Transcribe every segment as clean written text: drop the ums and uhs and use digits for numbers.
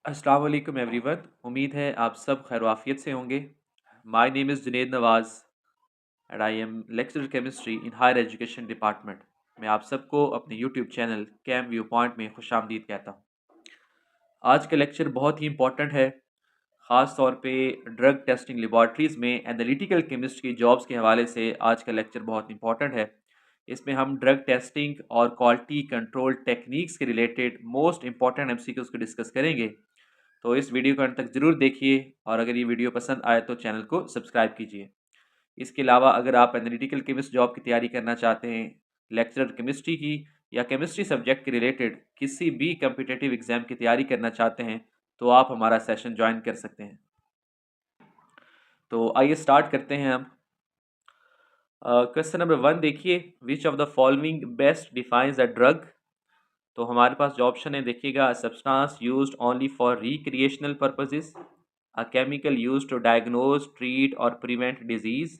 अस्सलाम वालेकुम एवरीवन। उम्मीद है आप सब खैर से होंगे। My name is Junaid Nawaz and I am lecturer chemistry in higher education department. मैं आप सबको अपने YouTube channel Chem View Point में खुशामदीद कहता हूँ। आज का लेक्चर बहुत ही इंपॉर्टेंट है, ख़ास तौर पे ड्रग टेस्टिंग लेबॉर्ट्रीज़ में एनालिटिकल केमिस्ट्री जॉब्स के हवाले से आज का लेक्चर बहुत इंपॉर्टेंट है। इसमें हम ड्रग टेस्टिंग और क्वालिटी कंट्रोल टेक्निक्स के रिलेटेड मोस्ट इंपॉर्टेंट एमसीक्यूज़ को डिस्कस करेंगे। तो इस वीडियो को अंत तक ज़रूर देखिए और अगर ये वीडियो पसंद आए तो चैनल को सब्सक्राइब कीजिए। इसके अलावा अगर आप एनालिटिकल केमिस्ट जॉब की तैयारी करना चाहते हैं, लेक्चरर केमिस्ट्री की या केमिस्ट्री सब्जेक्ट के रिलेटेड किसी भी कम्पिटिटिव एग्ज़ाम की तैयारी करना चाहते हैं, तो आप हमारा सेशन ज्वाइन कर सकते हैं। तो आइए स्टार्ट करते हैं हम। क्वेश्चन नंबर 1 देखिए, विच of the following best defines a drug. तो हमारे पास जो ऑप्शन है देखिएगा, substance used only for recreational purposes, a chemical used to diagnose, treat or prevent disease,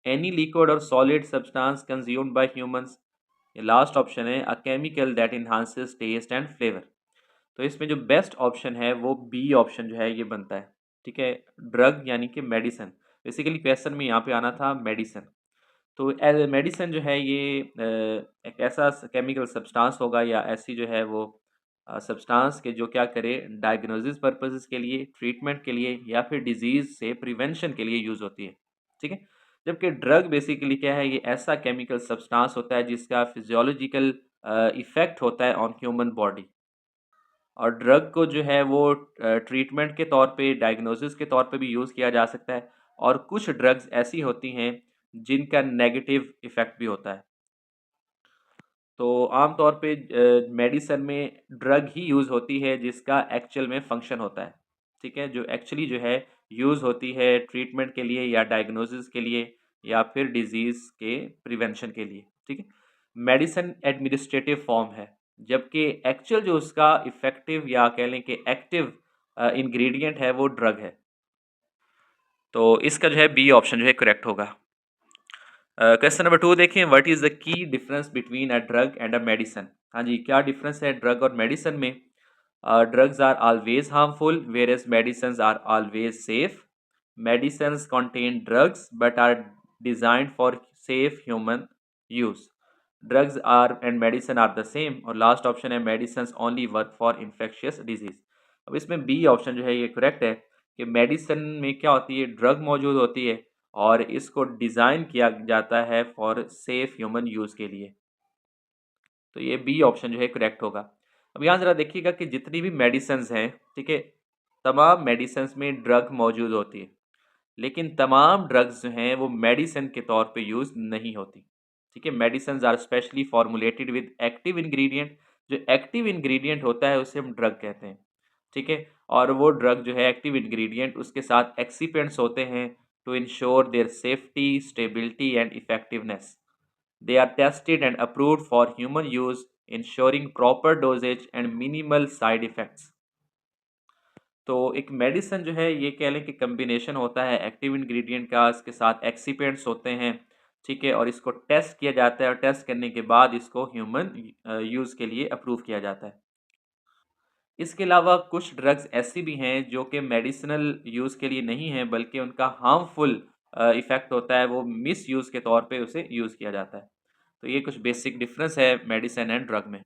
any liquid or solid substance consumed by humans। ये last option है, a chemical that enhances taste and flavor। तो इसमें जो best option है वो B option जो है ये बनता है। ठीक है, ड्रग यानी कि मेडिसिन। बेसिकली क्वेश्चन में यहाँ पे आना था मेडिसिन। तो एज मेडिसिन जो है ये एक ऐसा केमिकल सब्सटेंस होगा या ऐसी जो है वो सब्सटेंस के जो क्या करे, डायग्नोसिस पर्पसेस के लिए, ट्रीटमेंट के लिए या फिर डिजीज़ से प्रिवेंशन के लिए यूज़ होती है। ठीक है, जबकि ड्रग बेसिकली क्या है, ये ऐसा केमिकल सब्सटेंस होता है जिसका फिजियोलॉजिकल इफ़ेक्ट होता है ऑन ह्यूमन बॉडी। और ड्रग को जो है वो ट्रीटमेंट के तौर पे, डायग्नोसिस के तौर पे भी यूज़ किया जा सकता है। और कुछ ड्रग्स ऐसी होती हैं जिनका नेगेटिव इफ़ेक्ट भी होता है। तो आम तौर पे मेडिसिन में ड्रग ही यूज़ होती है जिसका एक्चुअल में फंक्शन होता है। ठीक है, जो एक्चुअली जो है यूज़ होती है ट्रीटमेंट के लिए या डायग्नोसिस के लिए या फिर डिजीज़ के प्रिवेंशन के लिए। ठीक है, मेडिसिन एडमिनिस्ट्रेटिव फॉर्म है, जबकि एक्चुअल जो उसका इफ़ेक्टिव या कह लें कि एक्टिव इंग्रेडिएंट है वो ड्रग है। तो इसका जो है बी ऑप्शन जो है करेक्ट होगा। क्वेश्चन नंबर 2 देखें, what is the key difference between a drug and a medicine. हाँ जी, क्या डिफरेंस है ड्रग और मेडिसिन में। Drugs are always harmful whereas medicine are always safe. Medicines contain drugs but are designed for safe human use। drugs are and medicine are the same। और last option है medicines only work for infectious disease। अब इसमें B option जो है ये correct है कि medicine में क्या होती है, ड्रग मौजूद होती है और इसको डिज़ाइन किया जाता है फॉर सेफ ह्यूमन यूज़ के लिए। तो ये बी ऑप्शन जो है करेक्ट होगा। अब यहाँ ज़रा देखिएगा कि जितनी भी मेडिसिन्स हैं, ठीक है, तमाम मेडिसिन्स में ड्रग मौजूद होती है, लेकिन तमाम ड्रग्स जो हैं वो मेडिसिन के तौर पे यूज़ नहीं होती। ठीक है, medicines are specially formulated with active ingredient. जो एक्टिव इंग्रेडिएंट होता है उसे हम ड्रग कहते हैं। ठीक है, और वो ड्रग जो है एक्टिव इंग्रेडिएंट उसके साथ एक्सिपेंट्स होते हैं to ensure their safety, stability and effectiveness. They are tested and approved for human use, ensuring proper dosages and minimal side effects. तो एक मेडिसिन जो है ये कह लें कि कम्बिनेशन होता है एक्टिव इंग्रेडिएंट का, इसके साथ एक्सीपेंट्स होते हैं। ठीक है, और इसको टेस्ट किया जाता है और टेस्ट करने के बाद इसको ह्यूमन यूज़ के लिए अप्रूव किया जाता है। इसके अलावा कुछ ड्रग्स ऐसी भी हैं जो कि मेडिसिनल यूज़ के लिए नहीं हैं, बल्कि उनका हार्मफुल इफ़ेक्ट होता है, वो मिस यूज़ के तौर पे उसे यूज़ किया जाता है। तो ये कुछ बेसिक डिफरेंस है मेडिसिन एंड ड्रग में।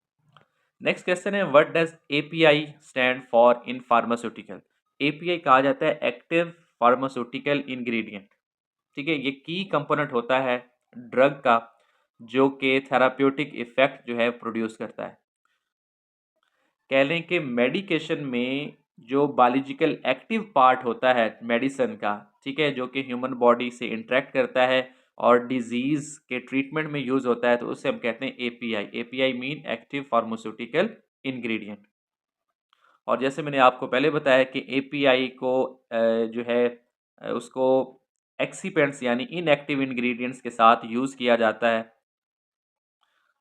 नेक्स्ट क्वेश्चन है, what does API stand for in pharmaceutical. API कहा जाता है एक्टिव फार्मास्यूटिकल इंग्रेडिएंट। ठीक है, ये की कंपोनेंट होता है ड्रग का जो कि थेराप्यूटिक इफेक्ट जो है प्रोड्यूस करता है। कह लें कि मेडिकेशन में जो बायोलॉजिकल एक्टिव पार्ट होता है मेडिसिन का, ठीक है, जो कि ह्यूमन बॉडी से इंटरेक्ट करता है और डिजीज़ के ट्रीटमेंट में यूज़ होता है, तो उसे हम कहते हैं API. API mean active pharmaceutical ingredient. और जैसे मैंने आपको पहले बताया कि एपीआई को जो है उसको एक्सीपेंट्स यानी इनएक्टिव इंग्रेडिएंट्स के साथ यूज़ किया जाता है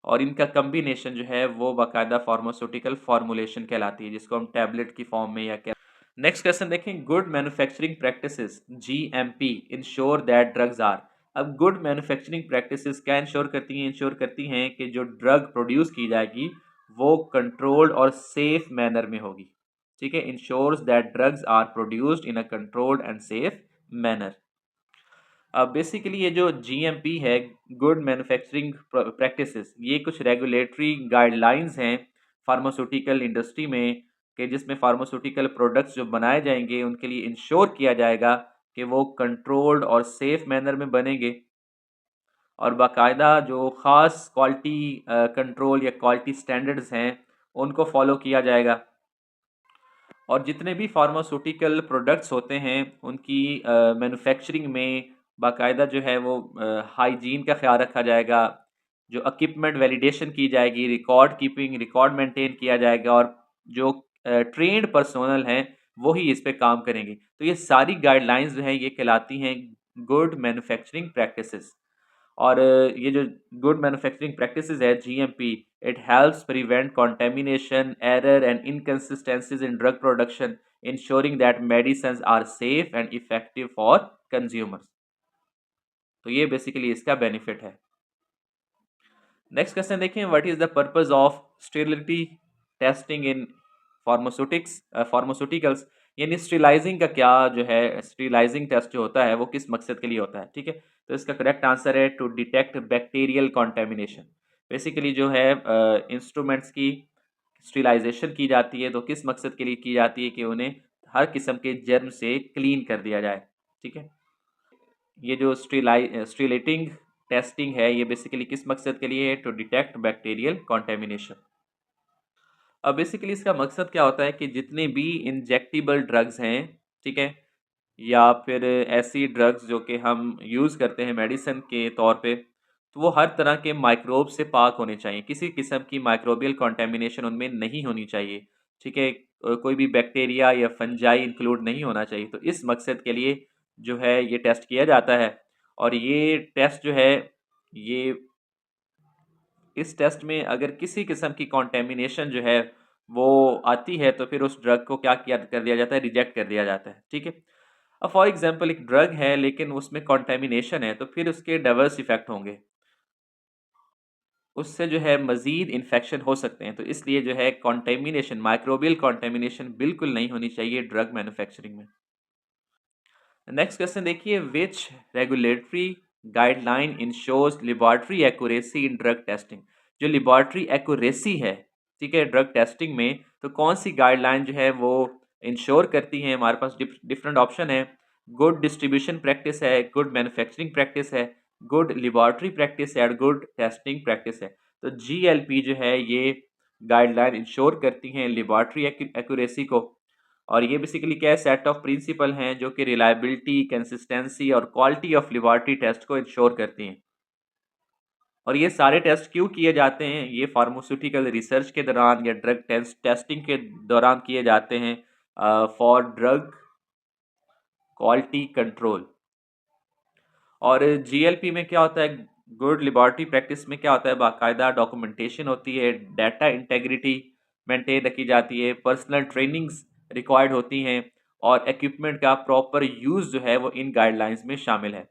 और इनका कम्बिनेशन जो है वो बाकायदा फार्मास्यूटिकल फार्मूलेशन कहलाती है, जिसको हम टैबलेट की फॉर्म में या क्या। नेक्स्ट क्वेश्चन देखें, good manufacturing practices GMP ensure that drugs are. अब गुड मैन्युफैक्चरिंग प्रैक्टिसेस क्या इंश्योर करती हैं, इंश्योर करती हैं कि जो ड्रग प्रोड्यूस की जाएगी वो कंट्रोल्ड और सेफ मैनर में होगी। ठीक है, ensures that drugs are produced in a controlled and safe manner. अब बेसिकली ये जो जीएमपी है, गुड मैन्युफैक्चरिंग प्रैक्टिसेस, ये कुछ रेगुलेटरी गाइडलाइंस हैं फार्मास्यूटिकल इंडस्ट्री में, कि जिसमें फार्मास्यूटिकल प्रोडक्ट्स जो बनाए जाएंगे उनके लिए इंश्योर किया जाएगा कि वो कंट्रोल्ड और सेफ मैनर में बनेंगे, और बाकायदा जो ख़ास क्वालिटी कंट्रोल या क्वालिटी स्टैंडर्ड्स हैं उनको फॉलो किया जाएगा। और जितने भी फार्मास्यूटिकल प्रोडक्ट्स होते हैं उनकी मैन्युफैक्चरिंग में बाकायदा जो है वो हाइजीन का ख्याल रखा जाएगा, जो इक्विपमेंट वैलिडेशन की जाएगी, रिकॉर्ड कीपिंग, रिकॉर्ड मेंटेन किया जाएगा, और जो ट्रेन्ड पर्सोनल हैं वही इस पे काम करेंगे। तो ये सारी गाइडलाइंस जो हैं ये कहलाती हैं गुड मैन्युफैक्चरिंग प्रैक्टिसेस। और ये जो गुड मैन्युफैक्चरिंग प्रैक्टिसेस है GMP, it helps prevent contamination, error and inconsistencies in drug production, ensuring that medicines are safe and effective for consumers. तो ये बेसिकली इसका बेनिफिट है। नेक्स्ट क्वेश्चन देखें, what is the purpose of sterility testing in pharmaceuticals, यानी sterilising का क्या जो है, स्टेरिलाइजिंग टेस्ट जो होता है वो किस मकसद के लिए होता है। ठीक है, तो इसका करेक्ट आंसर है to detect bacterial contamination. Basically जो है इंस्ट्रूमेंट्स की स्टेरिलाइजेशन की जाती है, तो किस मकसद के लिए की जाती है कि उन्हें हर किस्म के जर्म से क्लीन कर दिया जाए। ठीक है, ये जो स्टेरिलाइटिंग टेस्टिंग है ये बेसिकली किस मकसद के लिए है, टू डिटेक्ट बैक्टीरियल कॉन्टेमिनेशन। अब बेसिकली इसका मकसद क्या होता है कि जितने भी इंजेक्टेबल ड्रग्स हैं, ठीक है, या फिर ऐसी ड्रग्स जो कि हम यूज़ करते हैं मेडिसिन के तौर पे, तो वो हर तरह के माइक्रोब से पाक होने चाहिए, किसी किस्म की माइक्रोबियल कंटेमिनेशन उनमें नहीं होनी चाहिए। ठीक है, कोई भी बैक्टीरिया या फंजाई इंक्लूड नहीं होना चाहिए। तो इस मकसद के लिए जो है ये टेस्ट किया जाता है। और ये टेस्ट जो है ये इस टेस्ट में अगर किसी किस्म की कंटेमिनेशन जो है वो आती है तो फिर उस ड्रग को क्या किया कर दिया जाता है, रिजेक्ट कर दिया जाता है। ठीक है, अब फॉर एग्जांपल एक ड्रग है लेकिन उसमें कंटेमिनेशन है, तो फिर उसके डाइवर्स इफेक्ट होंगे, उससे जो है मज़ीद इन्फेक्शन हो सकते हैं। तो इसलिए जो है कंटेमिनेशन, माइक्रोबियल कंटेमिनेशन बिल्कुल नहीं होनी चाहिए ड्रग मैन्युफैक्चरिंग में। नेक्स्ट क्वेश्चन देखिए, which regulatory guideline ensures laboratory accuracy in drug testing. जो लेबॉर्ट्री एक्यूरेसी है, ठीक है, ड्रग टेस्टिंग में, तो कौन सी गाइडलाइन जो है वो इंश्योर करती है। हमारे पास डिफरेंट ऑप्शन है, गुड डिस्ट्रीब्यूशन प्रैक्टिस है, गुड मैन्युफैक्चरिंग प्रैक्टिस है, गुड लेबॉर्ट्री प्रैक्टिस है, और गुड टेस्टिंग प्रैक्टिस है। तो जीएलपी जो है ये गाइडलाइन इंश्योर करती हैं लेबॉर्ट्री एक्यूरेसी को। और ये बेसिकली क्या है, सेट ऑफ प्रिंसिपल हैं जो कि रिलायबिलिटी, कंसिस्टेंसी और क्वालिटी ऑफ लेबॉर्ट्री टेस्ट को इंश्योर करती हैं। और ये सारे टेस्ट क्यों किए जाते हैं, ये फार्मास्यूटिकल रिसर्च के दौरान या ड्रग टेस्टिंग के दौरान किए जाते हैं फॉर ड्रग क्वालिटी कंट्रोल। और जीएलपी में क्या होता है, गुड लेबॉर्ट्री प्रैक्टिस में क्या होता है, बाकायदा डॉक्यूमेंटेशन होती है, डाटा इंटेग्रिटी मेंटेन रखी जाती है, पर्सनल ट्रेनिंग्स रिक्वायर्ड होती हैं, और इक्विपमेंट का प्रॉपर यूज़ जो है वो इन गाइडलाइंस में शामिल है।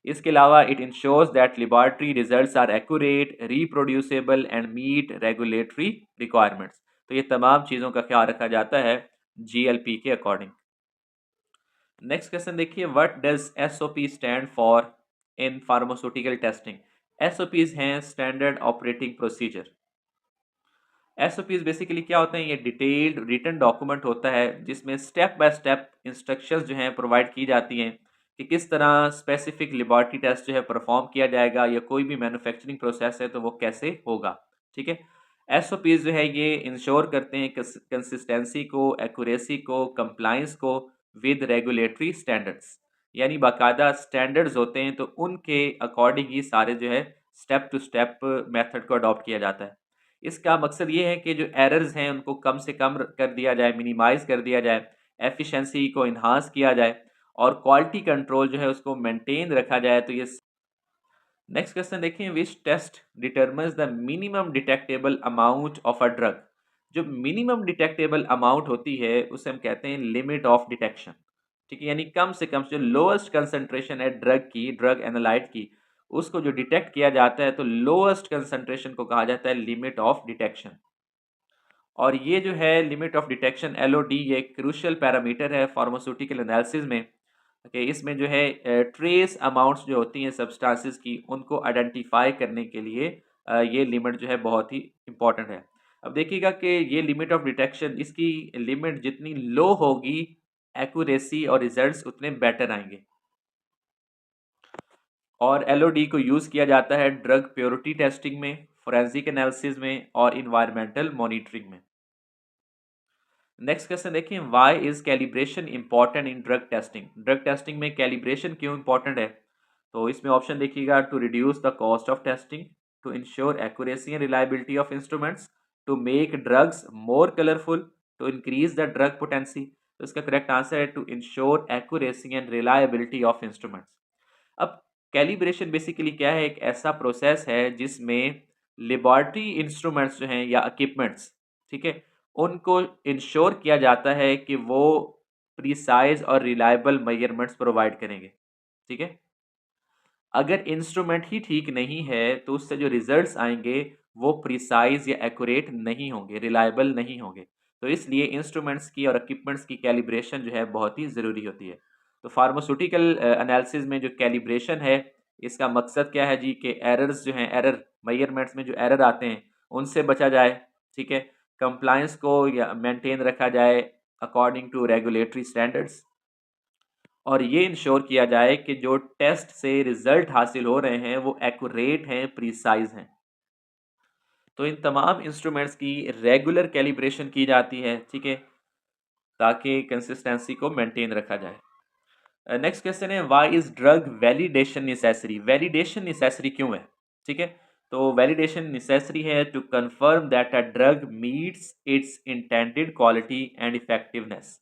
इसके अलावा it ensures that laboratory results are accurate, reproducible and meet regulatory requirements. तो ये तमाम चीज़ों का ख्याल रखा जाता है जीएलपी के अकॉर्डिंग। नेक्स्ट क्वेश्चन देखिए, what does SOP stand for in pharmaceutical testing. SOPs हैं standard operating procedure. SOPs basically क्या होते हैं, ये डिटेल्ड रिटन डॉक्यूमेंट होता है जिसमें स्टेप बाय स्टेप इंस्ट्रक्शंस जो हैं प्रोवाइड की जाती हैं कि किस तरह स्पेसिफिक लेबॉर्ट्री टेस्ट जो है परफॉर्म किया जाएगा, या कोई भी मैन्युफैक्चरिंग प्रोसेस है तो वो कैसे होगा। ठीक है, एसओपीज जो है ये इंश्योर करते हैं कंसिस्टेंसी को, एक्यूरेसी को, कंप्लाइंस को विद रेगुलेटरी स्टैंडर्ड्स। यानी बाकायदा स्टैंडर्ड्स होते हैं तो उनके अकॉर्डिंग ही सारे जो है स्टेप टू स्टेप मेथड को अडॉप्ट किया जाता है। इसका मकसद ये है कि जो एरर्स हैं उनको कम से कम कर दिया जाए, मिनिमाइज़ कर दिया जाए, एफिशिएंसी को इन्हांस किया जाए, और क्वालिटी कंट्रोल जो है उसको मेंटेन रखा जाए। तो ये नेक्स्ट क्वेश्चन देखिए, which test determines the minimum detectable amount of a drug. जो मिनिमम डिटेक्टेबल अमाउंट होती है उसे हम कहते हैं लिमिट ऑफ डिटेक्शन। ठीक है, यानी कम से कम जो लोएस्ट कंसंट्रेशन है ड्रग की, ड्रग एनालाइट की, उसको जो डिटेक्ट किया जाता है तो लोएस्ट कंसंट्रेशन को कहा जाता है लिमिट ऑफ डिटेक्शन। और ये जो है लिमिट ऑफ डिटेक्शन LOD, ये क्रूशियल पैरामीटर है फार्मास्यूटिकल एनालिसिस में कि इसमें जो है ट्रेस अमाउंट्स जो होती हैं सब्सटेंसेस की, उनको आइडेंटिफाई करने के लिए ये लिमिट जो है बहुत ही इम्पॉर्टेंट है। अब देखिएगा कि ये लिमिट ऑफ डिटेक्शन, इसकी लिमिट जितनी लो होगी, एक्यूरेसी और रिजल्ट्स उतने बेटर आएंगे। और LOD को यूज़ किया जाता है ड्रग प्योरिटी टेस्टिंग में, फोरेंसिक एनालिसिस में और इन्वायरमेंटल मॉनिटरिंग में। नेक्स्ट क्वेश्चन देखिए, why is calibration important in drug testing? Drug testing में कैलिब्रेशन क्यों इंपॉर्टेंट है? तो इसमें ऑप्शन देखिएगा, to reduce the cost of testing, to ensure accuracy and reliability of instruments, to make drugs more colourful, to increase the drug potency. तो इसका correct answer है to ensure accuracy and reliability of instruments. अब calibration basically क्या है? एक ऐसा process है जिसमें लेबॉर्टरी इंस्ट्रूमेंट्स जो हैं या इक्विपमेंट्स, ठीक है, उनको इंश्योर किया जाता है कि वो प्रिसाइज और रिलायबल मेजरमेंट्स प्रोवाइड करेंगे। ठीक है, अगर इंस्ट्रूमेंट ही ठीक नहीं है तो उससे जो रिजल्ट्स आएंगे वो प्रिसाइज या एक्यूरेट नहीं होंगे, रिलायबल नहीं होंगे। तो इसलिए इंस्ट्रूमेंट्स की और इक्विपमेंट्स की कैलिब्रेशन जो है बहुत ही ज़रूरी होती है। तो फार्मास्यूटिकल एनालिसिस में जो कैलिब्रेशन है, इसका मकसद क्या है जी? कि एरर्स जो हैं, एरर मेजरमेंट्स में जो एरर आते हैं उनसे बचा जाए। ठीक है, कंप्लायंस को या मेंटेन रखा जाए अकॉर्डिंग टू रेगुलेटरी स्टैंडर्ड्स, और ये इंश्योर किया जाए कि जो टेस्ट से रिजल्ट हासिल हो रहे हैं वो एक्यूरेट हैं, प्रिसाइज हैं। तो इन तमाम इंस्ट्रूमेंट्स की रेगुलर कैलिब्रेशन की जाती है, ठीक है, ताकि कंसिस्टेंसी को मेंटेन रखा जाए। नेक्स्ट क्वेश्चन है, why is drug validation necessary? Validation necessary क्यों है? ठीक है, तो वैलिडेशन नेसेसरी है to confirm that a drug meets its intended quality and effectiveness,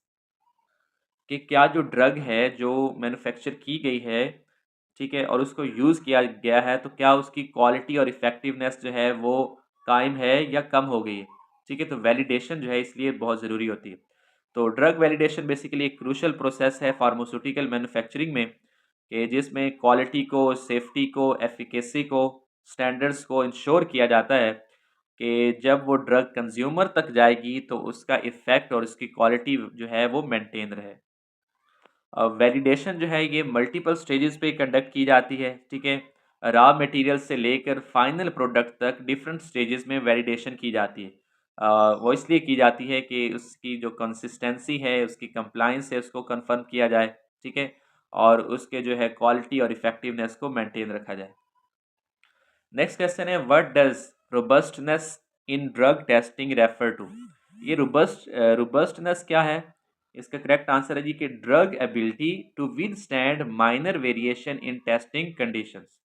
कि क्या जो ड्रग है जो मैन्युफैक्चर की गई है, ठीक है, और उसको यूज़ किया गया है, तो क्या उसकी क्वालिटी और इफ़ेक्टिवनेस जो है वो कायम है या कम हो गई है? ठीक है, तो वैलिडेशन जो है इसलिए बहुत ज़रूरी होती है। तो ड्रग वैलिडेशन बेसिकली एक क्रूशियल प्रोसेस है फार्मास्यूटिकल मैन्युफैक्चरिंग में, कि जिसमें क्वालिटी को, सेफ्टी को, एफिकेसी को, स्टैंडर्ड्स को इंश्योर किया जाता है कि जब वो ड्रग कंज्यूमर तक जाएगी तो उसका इफ़ेक्ट और उसकी क्वालिटी जो है वो मेंटेन रहे। वैलिडेशन जो है ये मल्टीपल स्टेजेस पे कंडक्ट की जाती है, ठीक है। रॉ मटेरियल से लेकर फाइनल प्रोडक्ट तक डिफरेंट स्टेजेस में वैलिडेशन की जाती है। वो इसलिए की जाती है कि उसकी जो कंसिस्टेंसी है, उसकी कंप्लायंस है, उसको कंफर्म किया जाए, ठीक है, और उसके जो है क्वालिटी और इफेक्टिवनेस को मेंटेन रखा जाए। नेक्स्ट क्वेश्चन है, what does robustness in drug testing refer to? ये रोबस्टनेस क्या है? इसका करेक्ट आंसर है जी कि drug ability to withstand minor variation in testing conditions.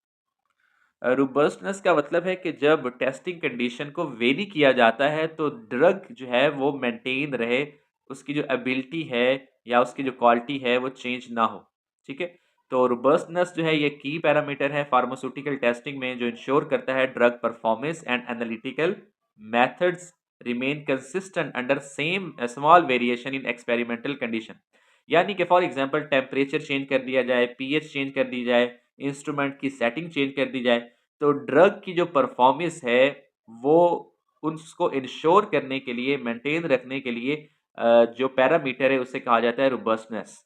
Robustness का मतलब है कि जब टेस्टिंग कंडीशन को वेरी किया जाता है तो ड्रग जो है वो मेंटेन रहे, उसकी जो एबिलिटी है या उसकी जो क्वालिटी है वो चेंज ना हो। ठीक है, तो रोबस्टनेस जो है ये की पैरामीटर है फार्मास्यूटिकल टेस्टिंग में, जो इंश्योर करता है drug performance and analytical methods remain consistent under same small variation in experimental condition. यानी कि फॉर एग्जांपल टेम्परेचर चेंज कर दिया जाए, पीएच चेंज कर दी जाए, इंस्ट्रूमेंट की सेटिंग चेंज कर दी जाए, तो ड्रग की जो परफॉर्मेंस है वो उसको इंश्योर करने के लिए, मेंटेन रखने के लिए जो पैरामीटर है उसे कहा जाता है रोबस्टनेस।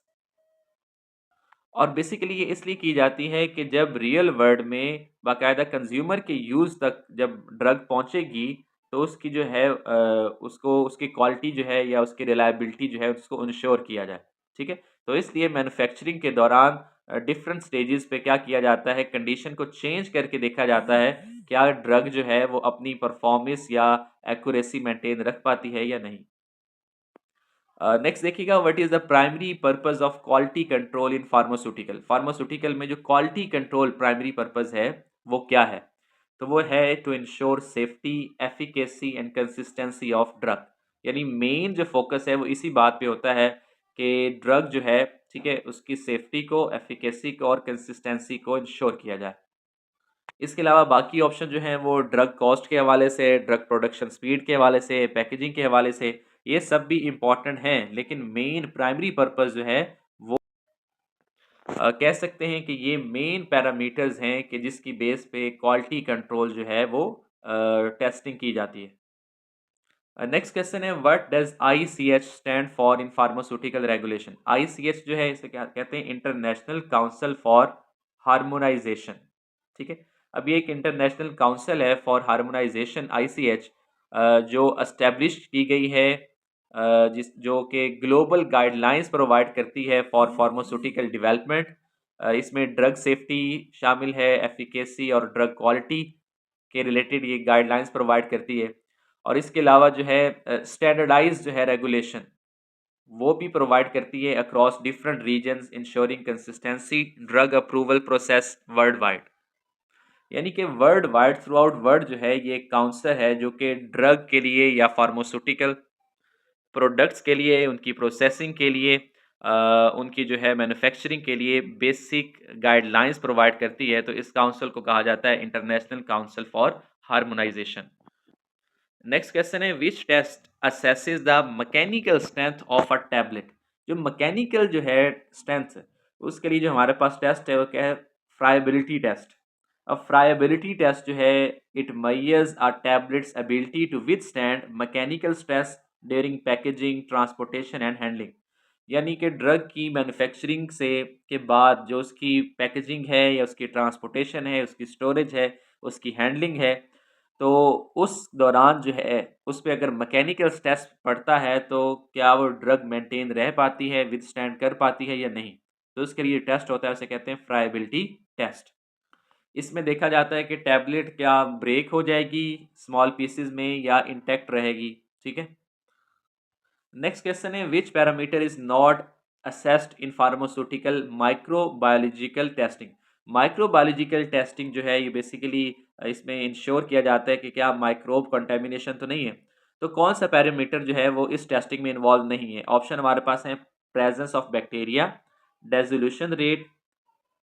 और बेसिकली ये इसलिए की जाती है कि जब रियल वर्ल्ड में बाकायदा कंज्यूमर के यूज़ तक जब ड्रग पहुंचेगी तो उसकी जो है उसको, उसकी क्वालिटी जो है या उसकी रिलायबिलिटी जो है उसको इंश्योर किया जाए। ठीक है, तो इसलिए मैन्युफैक्चरिंग के दौरान डिफरेंट स्टेजेस पे क्या किया जाता है, कंडीशन को चेंज करके देखा जाता है क्या ड्रग जो है वो अपनी परफॉर्मेंस या एक्यूरेसी मेंटेन रख पाती है या नहीं। नेक्स्ट देखिएगा, what is the primary purpose of quality control in pharmaceutical? Pharmaceutical में जो क्वालिटी कंट्रोल प्राइमरी पर्पस है वो क्या है? तो वो है to ensure safety, efficacy and consistency of drug. यानी मेन जो फोकस है वो इसी बात पे होता है कि ड्रग जो है, ठीक है, उसकी सेफ्टी को, एफिकेसी को और कंसिस्टेंसी को इंश्योर किया जाए। इसके अलावा बाकी ऑप्शन जो हैं वो ड्रग कॉस्ट के हवाले से, ड्रग प्रोडक्शन स्पीड के हवाले से, पैकेजिंग के हवाले से, ये सब भी इम्पॉर्टेंट हैं, लेकिन मेन प्राइमरी पर्पस जो है वो कह सकते हैं कि ये मेन पैरामीटर्स हैं कि जिसकी बेस पे क्वालिटी कंट्रोल जो है वो टेस्टिंग की जाती है। नेक्स्ट क्वेश्चन है, what does ICH stand for in pharmaceutical regulation. ICH जो है इसे क्या कहते हैं, इंटरनेशनल काउंसिल फॉर हार्मोनाइजेशन। ठीक है, अब ये एक इंटरनेशनल काउंसिल है फॉर हार्मोनाइजेशन ICH, जो एस्टेब्लिश की गई है, जिस जो कि ग्लोबल गाइडलाइंस प्रोवाइड करती है फॉर फार्मास्यूटिकल डेवलपमेंट। इसमें ड्रग सेफ्टी शामिल है, एफिकेसी और ड्रग क्वालिटी के रिलेटेड ये गाइडलाइंस प्रोवाइड करती है। और इसके अलावा जो है स्टैंडर्डाइज जो है रेगुलेशन वो भी प्रोवाइड करती है across different regions, ensuring consistency drug approval process world wide. यानी कि world wide throughout world जो है ये एक काउंसिल है जो कि ड्रग के लिए या फार्मास्यूटिकल प्रोडक्ट्स के लिए, उनकी प्रोसेसिंग के लिए, उनकी जो है मैन्युफैक्चरिंग के लिए बेसिक गाइडलाइंस प्रोवाइड करती है। तो इस काउंसिल को कहा जाता है international council for harmonisation. Next question है, which test assesses the mechanical strength of a tablet. जो मैकेनिकल जो है स्ट्रेंथ है उसके लिए जो हमारे पास टेस्ट है वो क्या है, फ्राइबिलिटी टेस्ट। अब फ्राइबिलिटी टेस्ट जो है it measures a tablet's ability to withstand mechanical stress during packaging, transportation and handling. यानी कि ड्रग की मैन्युफैक्चरिंग से के बाद जो उसकी पैकेजिंग है या उसकी ट्रांसपोर्टेशन है, उसकी स्टोरेज है, उसकी हैंडलिंग है, तो उस दौरान जो है उस पे अगर मैकेनिकल स्ट्रेस पड़ता है तो क्या वो ड्रग मेंटेन रह पाती है, विथस्टैंड कर पाती है या नहीं। तो उसके लिए टेस्ट होता है, उसे कहते हैं फ्राइबिलिटी टेस्ट। इसमें देखा जाता है कि टैबलेट क्या ब्रेक हो जाएगी स्मॉल पीसेस में या इंटैक्ट रहेगी। ठीक है, नेक्स्ट क्वेश्चन है, which parameter is not assessed in pharmaceutical microbiological testing. Microbiological testing जो है ये बेसिकली इसमें इंश्योर किया जाता है कि क्या माइक्रोब कंटेमिनेशन तो नहीं है। तो कौन सा पैरामीटर जो है वो इस टेस्टिंग में इन्वॉल्व नहीं है। ऑप्शन हमारे पास है, presence of bacteria, dissolution rate,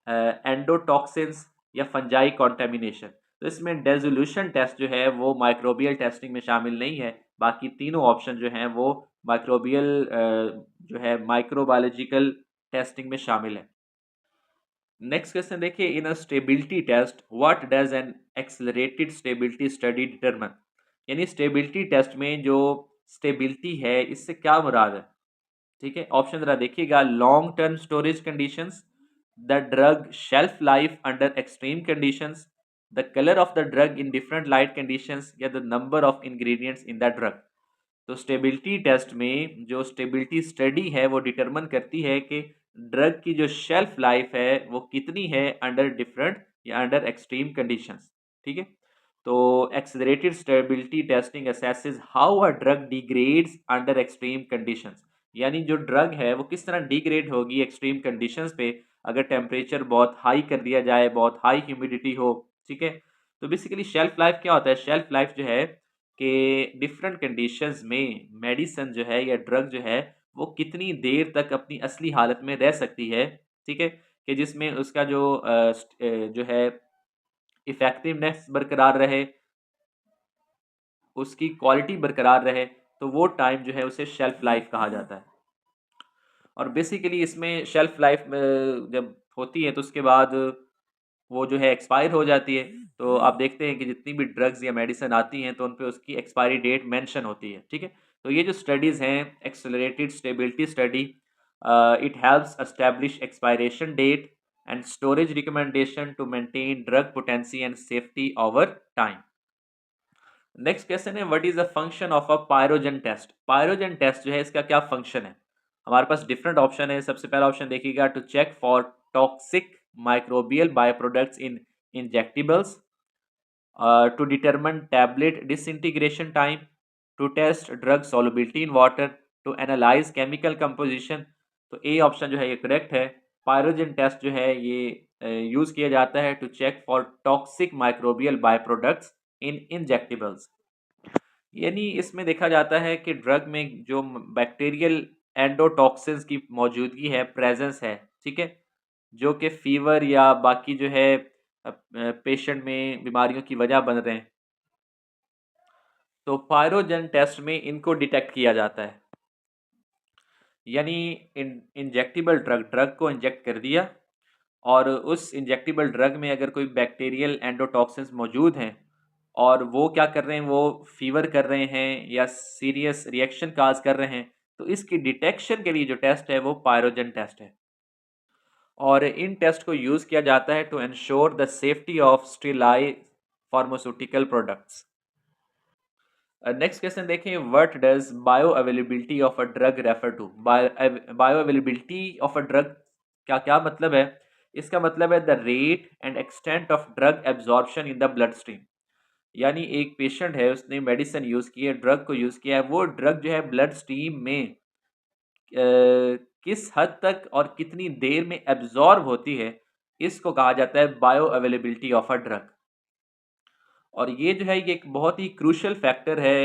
endotoxins या फंजाई कॉन्टेमिनेशन। तो इसमें डेजोल्यूशन टेस्ट जो है वो माइक्रोबियल टेस्टिंग में शामिल नहीं है। बाकी तीनों ऑप्शन जो हैं वो माइक्रोबियल जो है माइक्रोबायोलॉजिकल टेस्टिंग में शामिल है। नेक्स्ट क्वेश्चन देखिए, in a stability test what does an accelerated stability study determine. यानी स्टेबिलिटी टेस्ट में जो स्टेबिलिटी है इससे क्या मुराद है। ठीक है, ऑप्शन जरा देखिएगा, long term storage conditions, the drug shelf life under extreme conditions, the colour of the drug in different light conditions या the number of ingredients in the drug. तो स्टेबिलिटी टेस्ट में जो स्टेबिलिटी स्टडी है वो determine करती है कि drug की जो शेल्फ लाइफ है वो कितनी है अंडर डिफरेंट या अंडर एक्सट्रीम कंडीशंस। ठीक है, तो accelerated stability testing assesses how a drug degrades under extreme conditions. यानी जो ड्रग है वो किस तरह डिग्रेड होगी एक्सट्रीम कंडीशंस पे, अगर टेम्परेचर बहुत हाई कर दिया जाए, बहुत हाई ह्यूमिडिटी हो। ठीक है, तो बेसिकली शेल्फ लाइफ क्या होता है, शेल्फ लाइफ जो है कि डिफरेंट कंडीशंस में मेडिसिन जो है या ड्रग जो है वो कितनी देर तक अपनी असली हालत में रह सकती है। ठीक है, कि जिसमें उसका जो है इफेक्टिवनेस बरकरार रहे, उसकी क्वालिटी बरकरार रहे, तो वो टाइम जो है उसे शेल्फ लाइफ कहा जाता है। और बेसिकली इसमें शेल्फ लाइफ जब होती है तो उसके बाद वो जो है एक्सपायर हो जाती है। तो आप देखते हैं कि जितनी भी ड्रग्स या मेडिसिन आती हैं तो उन पे उसकी एक्सपायरी डेट मेंशन होती है। ठीक है, तो ये जो स्टडीज़ हैं, accelerated stability study, it helps establish expiration date and storage recommendation to maintain drug potency and safety over time. Next question है, what is the function of a pyrogen test. Pyrogen test जो है इसका क्या function है। हमारे पास different option है। सबसे पहला ऑप्शन देखिएगा, to check for toxic microbial by products in injectables, to determine tablet disintegration time, to test drug solubility in water, to analyze chemical composition। तो ए ऑप्शन जो है ये करेक्ट है। पायरोजन टेस्ट जो है ये यूज किया जाता है to check for toxic microbial by products in injectables. यानी इसमें देखा जाता है कि ड्रग में जो बैक्टीरियल एंडोटॉक्सिन्स की मौजूदगी है, प्रेजेंस है। ठीक है, जो कि फीवर या बाकी जो है पेशेंट में बीमारियों की वजह बन रहे हैं, तो पायरोजन टेस्ट में इनको डिटेक्ट किया जाता है। यानी इंजेक्टिबल ड्रग को इंजेक्ट कर दिया और उस इंजेक्टिबल ड्रग में अगर कोई बैक्टीरियल एंडोटॉक्सिन्स मौजूद हैं और वो क्या कर रहे हैं, वो फीवर कर रहे हैं या सीरियस रिएक्शन काज कर रहे हैं, तो इसकी डिटेक्शन के लिए जो टेस्ट है वो पायरोजन टेस्ट है। और इन टेस्ट को यूज़ किया जाता है to ensure the safety of sterilise pharmaceutical products. Next question देखें, what does bioavailability of a drug refer to. Bioavailability of a drug का क्या मतलब है? इसका मतलब है the rate and extent of drug absorption in the bloodstream. यानी एक पेशेंट है, उसने मेडिसिन यूज़ की है, ड्रग को यूज़ किया है, वो ड्रग जो है ब्लड स्ट्रीम में किस हद तक और कितनी देर में एब्जॉर्ब होती है, इसको कहा जाता है bio availability of a drug. और ये जो है ये एक बहुत ही क्रूशियल फैक्टर है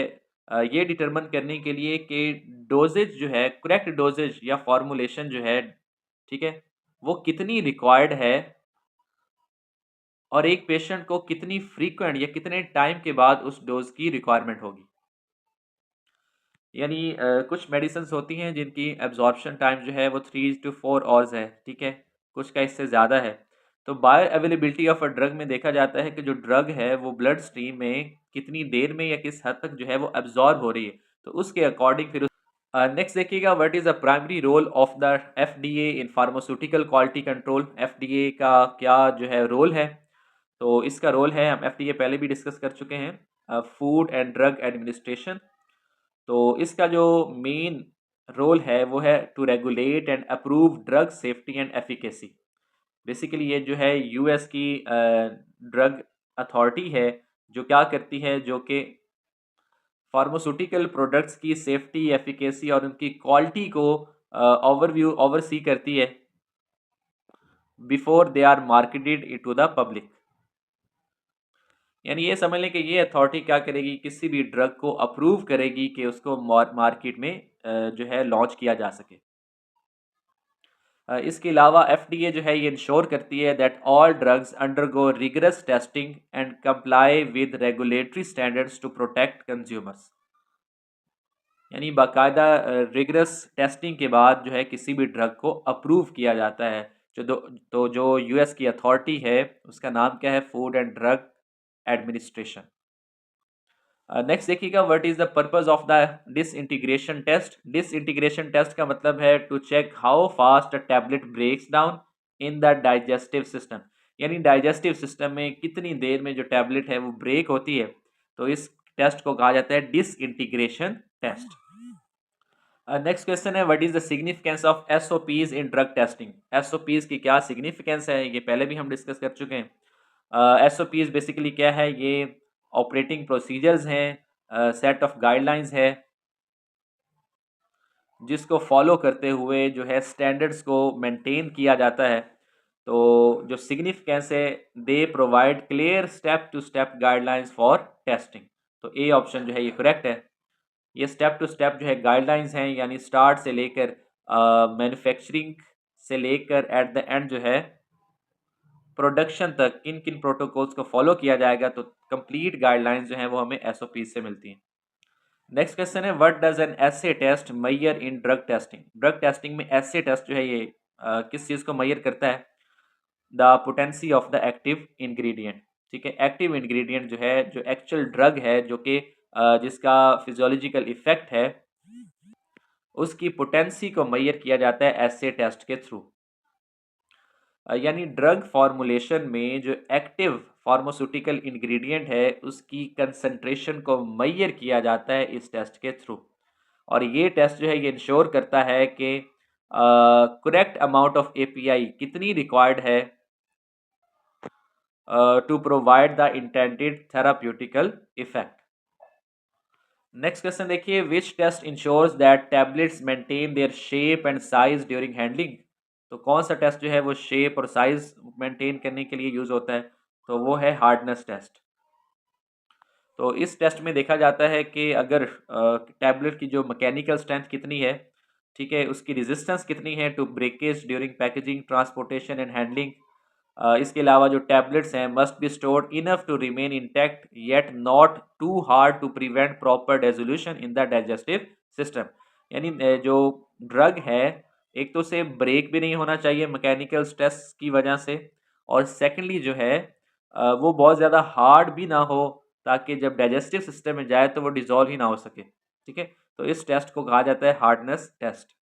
ये डिटरमिन करने के लिए कि डोजेज जो है, करेक्ट डोजेज या फॉर्मुलेशन जो है, ठीक है, वो कितनी रिक्वायर्ड है और एक पेशेंट को कितनी फ्रीक्वेंट या कितने टाइम के बाद उस डोज की रिक्वायरमेंट होगी। यानी कुछ मेडिसिन्स होती हैं जिनकी एब्जॉर्प्शन टाइम जो है वो 3 to 4 आवर्स है, ठीक है, कुछ का इससे ज़्यादा है। तो bio availability of a drug में देखा जाता है कि जो ड्रग है वो ब्लड स्ट्रीम में कितनी देर में या किस हद तक जो है वो एब्जॉर्ब हो रही है, तो उसके अकॉर्डिंग फिर नेक्स्ट देखिएगा, what is the primary role of the FDA in pharmaceutical quality control. FDA का क्या जो है रोल है? तो इसका रोल है, हम एफडीए पहले भी डिस्कस कर चुके हैं, फूड एंड ड्रग एडमिनिस्ट्रेशन। तो इसका जो मेन रोल है वो है to regulate and approve drug safety and efficacy. Basically ये जो है यूएस की ड्रग अथॉरिटी है, जो क्या करती है, जो कि फार्मास्यूटिकल प्रोडक्ट्स की सेफ्टी, एफिकेसी और उनकी क्वालिटी को ओवरसी करती है before they are marketed to the public. यानी ये समझ लें कि ये अथॉरिटी क्या करेगी, किसी भी ड्रग को अप्रूव करेगी कि उसको मार्केट में जो है लॉन्च किया जा सके। इसके अलावा एफडीए जो है ये इंश्योर करती है that all drugs undergo rigorous testing and comply with regulatory standards to protect consumers. यानी बाकायदा रिगरस टेस्टिंग के बाद जो है किसी भी ड्रग को अप्रूव किया जाता है। तो जो यूएस की अथॉरिटी है उसका नाम क्या है? Food and drug administration. Next देखिएगा, what is the purpose of the disintegration test. Disintegration test का मतलब है to check how fast a tablet breaks down in the digestive system. यानी डाइजेस्टिव सिस्टम में कितनी देर में जो टैबलेट है वो ब्रेक होती है, तो इस टेस्ट को कहा जाता है डिसइंटीग्रेशन टेस्ट। नेक्स्ट क्वेश्चन है, what is the significance of SOPs in drug testing. SOPs की क्या सिग्निफिकेंस है, ये पहले भी हम डिस्कस कर चुके हैं। एसओपीज बेसिकली क्या है? ये ऑपरेटिंग प्रोसीजर्स हैं, सेट ऑफ गाइडलाइंस है जिसको फॉलो करते हुए जो है स्टैंडर्ड्स को मेंटेन किया जाता है। तो जो सिग्निफिकेंस है, they provide clear step to step guidelines for testing. तो ए ऑप्शन जो है ये करेक्ट है। ये स्टेप टू स्टेप जो है गाइडलाइंस हैं, यानी स्टार्ट से लेकर मैन्युफैक्चरिंग से लेकर एट द एंड जो है प्रोडक्शन तक किन किन प्रोटोकॉल्स को फॉलो किया जाएगा, तो कंप्लीट गाइडलाइंस जो हैं वो हमें एसओपी से मिलती हैं। नेक्स्ट क्वेश्चन है, what does an assay test measure in drug testing. Drug testing में एसे टेस्ट जो है ये किस चीज़ को मैयर करता है? The potency of the active ingredient. ठीक है, एक्टिव इंग्रेडिएंट जो है, जो एक्चुअल ड्रग है, जो कि जिसका फिजियोलॉजिकल इफेक्ट है, उसकी पोटेंसी को मैयर किया जाता है एसे टेस्ट के थ्रू। यानी ड्रग फॉर्मुलेशन में जो एक्टिव फार्मास्यूटिकल इंग्रेडिएंट है उसकी कंसंट्रेशन को मैयर किया जाता है इस टेस्ट के थ्रू। और ये टेस्ट जो है ये इंश्योर करता है कि करेक्ट अमाउंट ऑफ एपीआई कितनी रिक्वायर्ड है to provide the intended therapeutical effect. Next question देखिए, which test ensures that tablets maintain their shape and size during handling. तो कौन सा टेस्ट जो है वो शेप और साइज मेंटेन करने के लिए यूज़ होता है? तो वो है हार्डनेस टेस्ट। तो इस टेस्ट में देखा जाता है कि अगर टैबलेट की जो मैकेनिकल स्ट्रेंथ कितनी है, ठीक है, उसकी रेजिस्टेंस कितनी है to breakage during packaging, transportation and handling. इसके अलावा जो टैबलेट्स हैं must be stored enough to remain intact yet not too hard to prevent proper dissolution in the digestive system. यानी जो ड्रग है, एक तो उसे ब्रेक भी नहीं होना चाहिए मैकेनिकल स्ट्रेस की वजह से, और सेकेंडली जो है वो बहुत ज़्यादा हार्ड भी ना हो ताकि जब डाइजेस्टिव सिस्टम में जाए तो वो डिजोल्व ही ना हो सके। ठीक है, तो इस टेस्ट को कहा जाता है हार्डनेस टेस्ट।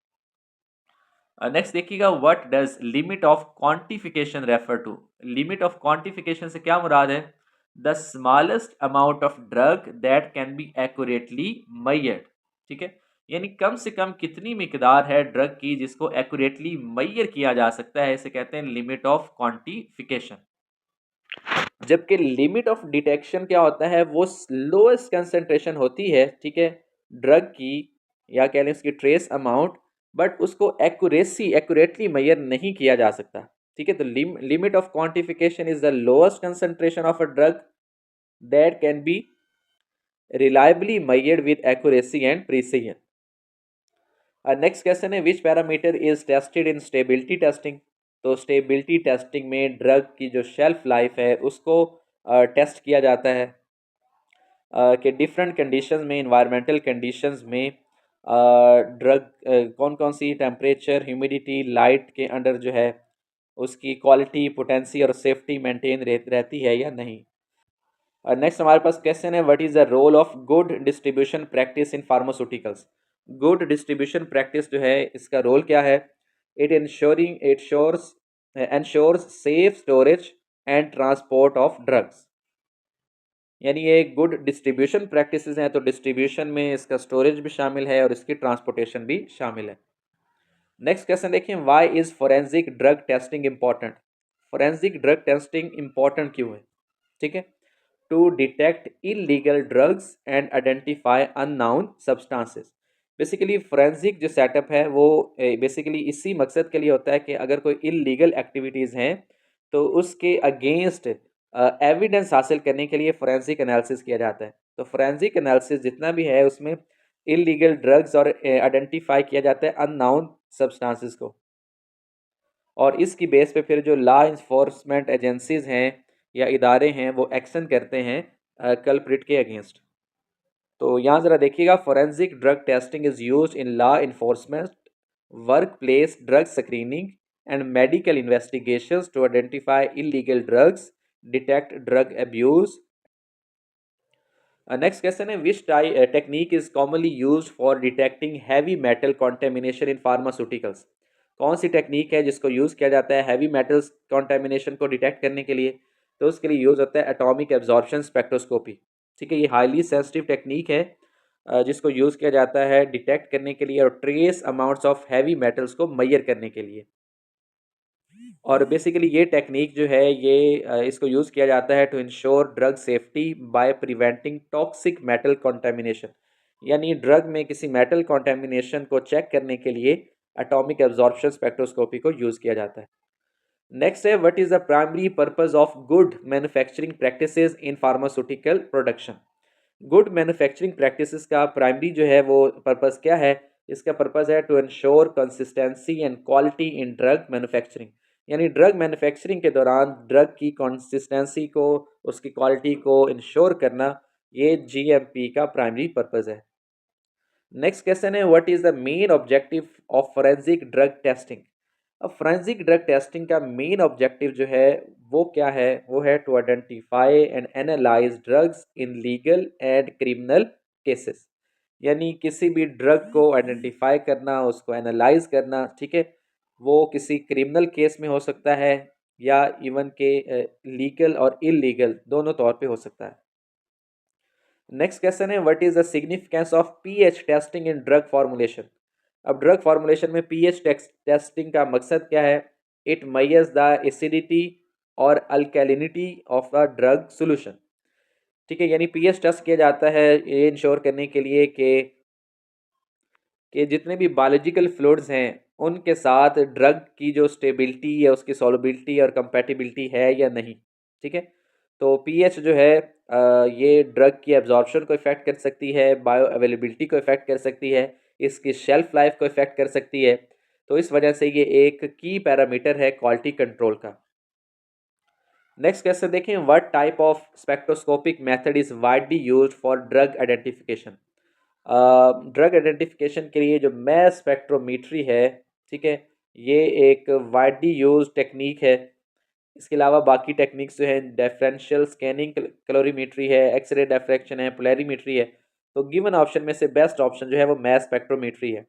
नेक्स्ट देखिएगा, what does limit of quantification refer to. Limit of quantification से क्या मुराद है? The smallest amount of drug that can be accurately measured. ठीक है, यानी कम से कम कितनी मिकदार है ड्रग की जिसको एक्यूरेटली मेजर किया जा सकता है, इसे कहते हैं लिमिट ऑफ क्वांटिफिकेशन। जबकि लिमिट ऑफ डिटेक्शन क्या होता है? वो लोएस्ट कंसेंट्रेशन होती है, ठीक है, ड्रग की, या कह लें उसकी ट्रेस अमाउंट, बट उसको एक्यूरेटली मेजर नहीं किया जा सकता। ठीक है, तो limit of quantification is the lowest concentration of a drug that can be reliably measured with accuracy and precision. Next question है, which parameter is tested in stability testing. तो स्टेबिलिटी टेस्टिंग में ड्रग की जो shelf life है उसको test किया जाता है कि डिफरेंट कंडीशंस में, इन्वायरमेंटल कंडीशंस में ड्रग कौन कौन सी टेम्परेचर, ह्यूमिडिटी, लाइट के अंडर जो है उसकी क्वालिटी, पोटेंसी और सेफ्टी मेंटेन रहती है या नहीं। नेक्स्ट हमारे पास क्वेश्चन है, what is the role of good distribution practice in pharmaceuticals. Good distribution practice जो है इसका रोल क्या है? It sures ensures safe storage and transport of drugs. यानी ये गुड डिस्ट्रीब्यूशन प्रैक्टिसेस हैं, तो डिस्ट्रीब्यूशन में इसका स्टोरेज भी शामिल है और इसकी ट्रांसपोर्टेशन भी शामिल है। नेक्स्ट क्वेश्चन देखिए, why is forensic drug testing important. Forensic drug testing important क्यों है? ठीक है, to detect illegal drugs and identify unknown substances. Basically forensic जो सेटअप है वो बेसिकली इसी मकसद के लिए होता है कि अगर कोई इलीगल एक्टिविटीज़ हैं तो उसके अगेंस्ट एविडेंस हासिल करने के लिए फोरेंसिक एनालिसिस किया जाता है। तो फोरेंसिक एनालिसिस जितना भी है उसमें इलीगल ड्रग्स और आइडेंटिफाई किया जाता है अननाउन सब्सटेंसेस को, और इसकी बेस पे फिर जो लॉ इन्फोर्समेंट एजेंसीज हैं या इदारे हैं वो एक्शन करते हैं कल्प्रिट के अगेंस्ट। तो यहाँ ज़रा देखिएगा, forensic drug testing is used in law enforcement, work place drug screening and medical investigations to identify illegal drugs, detect drug abuse. Next question है, which technique is commonly use for detecting heavy metal contamination in pharmaceuticals. कौन सी technique है जिसको use किया जाता है heavy metals contamination को detect करने के लिए? तो उसके लिए यूज़ होता है एटॉमिक एब्जॉर्प्शन स्पेक्ट्रोस्कोपी। ठीक है, ये हाईली सेंसिटिव टेक्निक है जिसको यूज़ किया जाता है डिटेक्ट करने के लिए और trace amounts of heavy metals को मेजर करने के लिए। और बेसिकली ये टेक्निक जो है ये इसको यूज़ किया जाता है to ensure drug safety by preventing toxic metal contamination. यानी ड्रग में किसी मेटल कंटामिनेशन को चेक करने के लिए एटॉमिक एब्जॉर्प्शन स्पेक्ट्रोस्कोपी को यूज़ किया जाता है। नेक्स्ट है, what is the primary purpose of good manufacturing practices in pharmaceutical production. Good manufacturing practices का प्राइमरी जो है वो पर्पस क्या है? इसका पर्पस है to ensure consistency and quality in drug manufacturing. यानी ड्रग मैन्युफैक्चरिंग के दौरान ड्रग की कंसिस्टेंसी को, उसकी क्वालिटी को इंश्योर करना, ये जीएमपी का प्राइमरी पर्पस है। नेक्स्ट क्वेश्चन है, what is the main objective of forensic drug testing. अब फोरेंसिक ड्रग टेस्टिंग का मेन ऑब्जेक्टिव जो है वो क्या है? वो है to identify and analyse drugs in legal and criminal cases. यानी किसी भी ड्रग को आइडेंटिफाई करना, उसको एनालाइज करना, ठीक है, वो किसी क्रिमिनल केस में हो सकता है या इवन के लीगल और इलीगल दोनों तौर पे हो सकता है। नेक्स्ट क्वेश्चन है, what is the significance of pH testing in drug formulation. अब ड्रग फॉर्मुलेशन में पीएच टेस्टिंग का मकसद क्या है? इट मेजर्स द एसिडिटी और अल्कैलिनिटी ऑफ अ ड्रग सॉल्यूशन। ठीक है, यानी पीएच टेस्ट किया जाता है ये इंश्योर करने के लिए कि जितने भी बायोलॉजिकल फ्लूइड्स हैं उनके साथ ड्रग की जो स्टेबिलिटी या उसकी सॉल्युबिलिटी और कंपैटिबिलिटी है या नहीं। ठीक है, तो पीएच जो है ये ड्रग की एब्जॉर्प्शन को इफेक्ट कर सकती है, बायो अवेलेबिलिटी को इफेक्ट कर सकती है, इसकी शेल्फ लाइफ को इफेक्ट कर सकती है। तो इस वजह से ये एक की पैरामीटर है क्वालिटी कंट्रोल का। नेक्स्ट क्वेश्चन देखें, what type of spectroscopic method is widely used for drug identification. Drug identification के लिए जो मैस स्पेक्ट्रोमीट्री है, ठीक है, ये एक वाइडली यूज टेक्निक है इसके अलावा बाकी टेक्निक्स जो है डिफरेंशियल स्कैनिंग, कैलोरीमेट्री है, एक्सरे डिफ्रैक्शन है, पोलैरिमेट्री है। तो गिवन ऑप्शन में से बेस्ट ऑप्शन जो है वो मास स्पेक्ट्रोमेट्री है।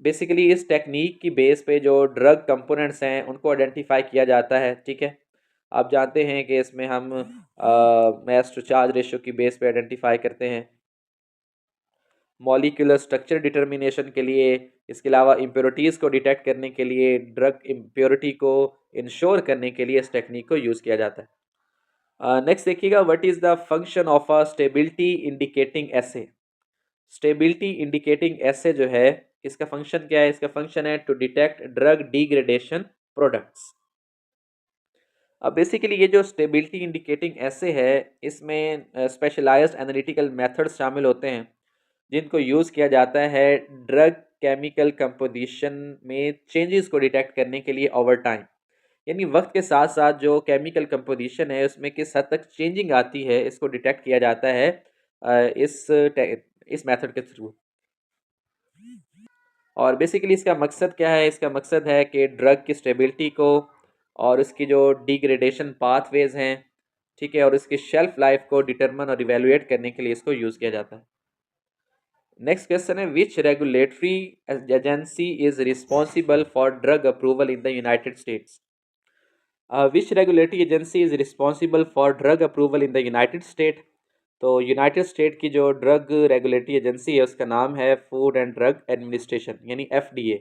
बेसिकली इस टेक्निक की बेस पे जो ड्रग कंपोनेंट्स हैं उनको आइडेंटिफाई किया जाता है। ठीक है, आप जानते हैं कि इसमें हम मास टू चार्ज रेशियो की बेस पे आइडेंटिफाई करते हैं, मॉलिक्यूलर स्ट्रक्चर डिटर्मिनेशन के लिए, इसके अलावा इम्प्योरिटीज़ को डिटेक्ट करने के लिए, ड्रग इम्प्योरिटी को इंश्योर करने के लिए इस टेक्निक को यूज़ किया जाता है। नेक्स्ट देखिएगा, what is the function of a stability indicating assay. Stability indicating assay जो है इसका फंक्शन क्या है? इसका फंक्शन है to detect drug degradation products. अब बेसिकली ये जो स्टेबिलिटी इंडिकेटिंग एसे है इसमें स्पेशलाइज्ड एनालिटिकल मेथड्स शामिल होते हैं जिनको यूज़ किया जाता है ड्रग केमिकल कंपोजिशन में चेंजेस को डिटेक्ट करने के लिए ओवर टाइम। यानी वक्त के साथ साथ जो केमिकल कंपोजिशन है उसमें किस हद तक चेंजिंग आती है इसको डिटेक्ट किया जाता है इस मेथड के थ्रू। और बेसिकली इसका मकसद क्या है? इसका मकसद है कि ड्रग की स्टेबिलिटी को और उसकी जो डिग्रेडेशन पाथवेज हैं, ठीक है, और इसकी शेल्फ लाइफ को डिटरमिन और इवेलुएट करने के लिए इसको यूज़ किया जाता है। नेक्स्ट क्वेश्चन है, which regulatory agency is responsible for drug approval in the United States. Which regulatory agency is responsible for drug approval in the United State. तो यूनाइटेड स्टेट की जो ड्रग रेगुलेटरी एजेंसी है उसका नाम है food and drug administration यानी FDA।